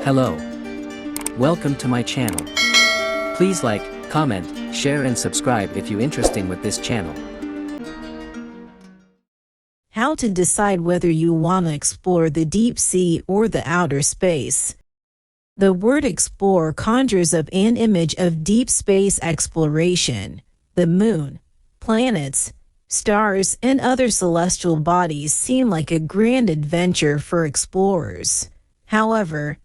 Hello. Welcome to my channel. Please like, comment, share and subscribe if you're interested with this channel. How to decide whether you want to explore the deep sea or the outer space. The word explore conjures up an image of deep space exploration. The moon, planets, stars, and other celestial bodies seem like a grand adventure for explorers. However,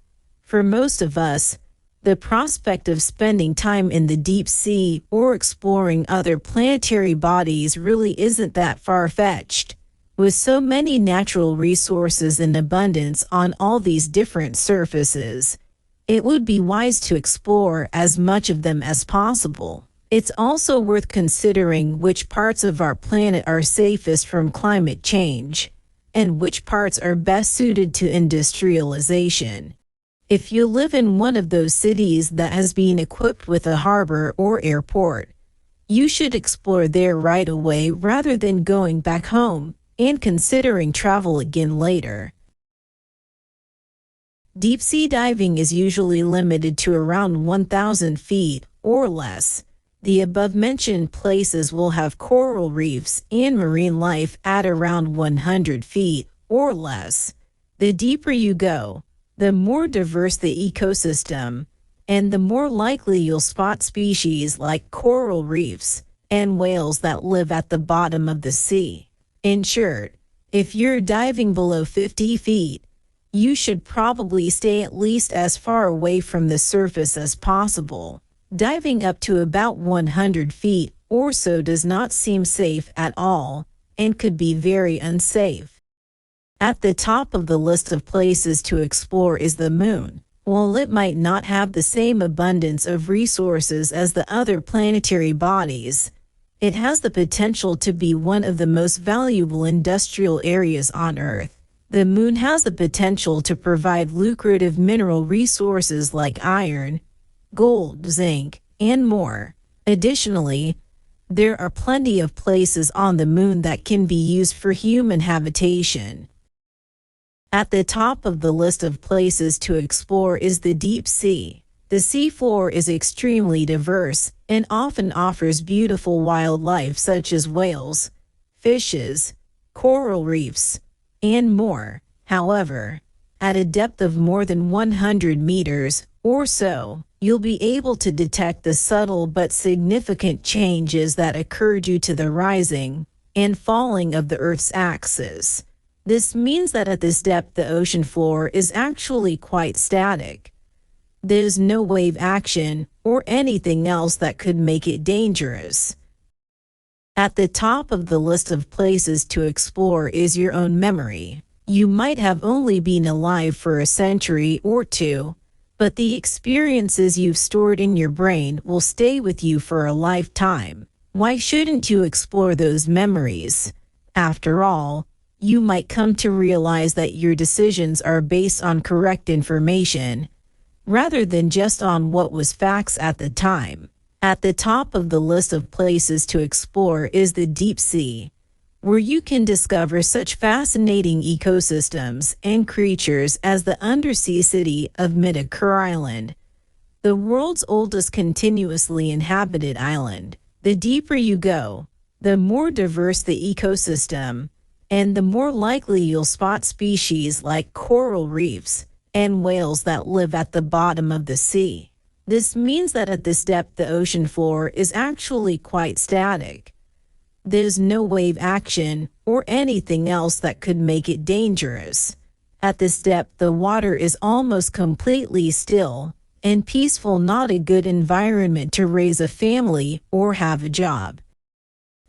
for most of us, the prospect of spending time in the deep sea or exploring other planetary bodies really isn't that far-fetched. With so many natural resources in abundance on all these different surfaces, it would be wise to explore as much of them as possible. It's also worth considering which parts of our planet are safest from climate change, and which parts are best suited to industrialization. If you live in one of those cities that has been equipped with a harbor or airport, you should explore there right away rather than going back home and considering travel again later. Deep-sea diving is usually limited to around 1,000 feet or less. The above-mentioned places will have coral reefs and marine life at around 100 feet or less. The deeper you go, the more diverse the ecosystem, and the more likely you'll spot species like coral reefs and whales that live at the bottom of the sea. In short, if you're diving below 50 feet, you should probably stay at least as far away from the surface as possible. Diving up to about 100 feet or so does not seem safe at all and could be very unsafe. At the top of the list of places to explore is the moon. While it might not have the same abundance of resources as the other planetary bodies, it has the potential to be one of the most valuable industrial areas on Earth. The moon has the potential to provide lucrative mineral resources like iron, gold, zinc, and more. Additionally, there are plenty of places on the moon that can be used for human habitation. At the top of the list of places to explore is the deep sea. The seafloor is extremely diverse and often offers beautiful wildlife such as whales, fishes, coral reefs, and more. However, at a depth of more than 100 meters or so, you'll be able to detect the subtle but significant changes that occur due to the rising and falling of the Earth's axis. This means that at this depth the ocean floor is actually quite static. There's no wave action or anything else that could make it dangerous. At the top of the list of places to explore is your own memory. You might have only been alive for a century or two, but the experiences you've stored in your brain will stay with you for a lifetime. Why shouldn't you explore those memories? After all, you might come to realize that your decisions are based on correct information, rather than just on what was facts at the time. At the top of the list of places to explore is the deep sea, where you can discover such fascinating ecosystems and creatures as the undersea city of Madagascar Island, the world's oldest continuously inhabited island. The deeper you go, the more diverse the ecosystem, and the more likely you'll spot species like coral reefs and whales that live at the bottom of the sea. This means that at this depth the ocean floor is actually quite static. There's no wave action or anything else that could make it dangerous. At this depth the water is almost completely still and peaceful, not a good environment to raise a family or have a job.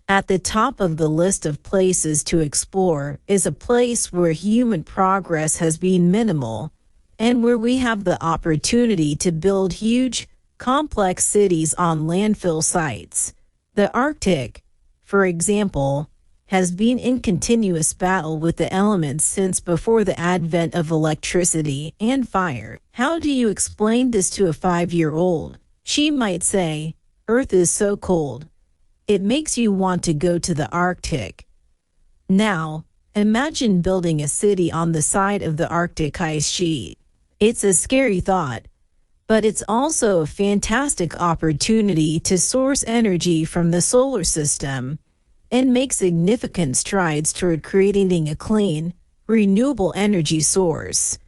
At the top of the list of places to explore is a place where human progress has been minimal, and where we have the opportunity to build huge, complex cities on landfill sites. The Arctic, for example, has been in continuous battle with the elements since before the advent of electricity and fire. How do you explain this to a 5-year-old? She might say, "Earth is so cold. It makes you want to go to the Arctic." Now, imagine building a city on the side of the Arctic ice sheet. It's a scary thought, but it's also a fantastic opportunity to source energy from the solar system and make significant strides toward creating a clean, renewable energy source.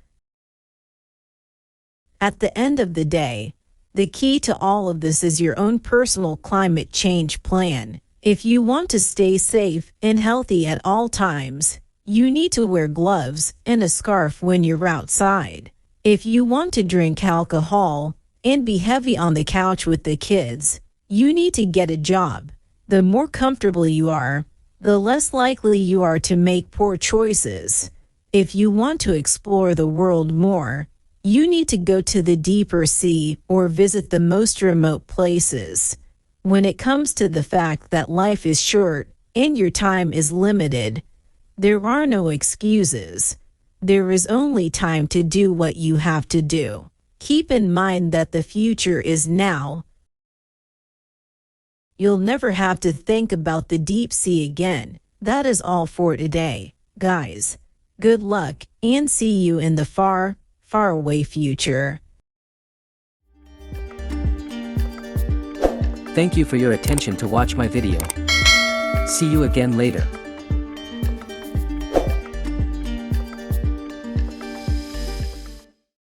At the end of the day, the key to all of this is your own personal climate change plan. If you want to stay safe and healthy at all times, you need to wear gloves and a scarf when you're outside. If you want to drink alcohol and be heavy on the couch with the kids, you need to get a job. The more comfortable you are, the less likely you are to make poor choices. If you want to explore the world more, you need to go to the deeper sea or visit the most remote places. When it comes to the fact that life is short and your time is limited, there are no excuses. There is only time to do what you have to do. Keep in mind that the future is now. You'll never have to think about the deep sea again. That is all for today, guys. Good luck and see you in the far, far away future. Thank you for your attention to watch my video. See you again later.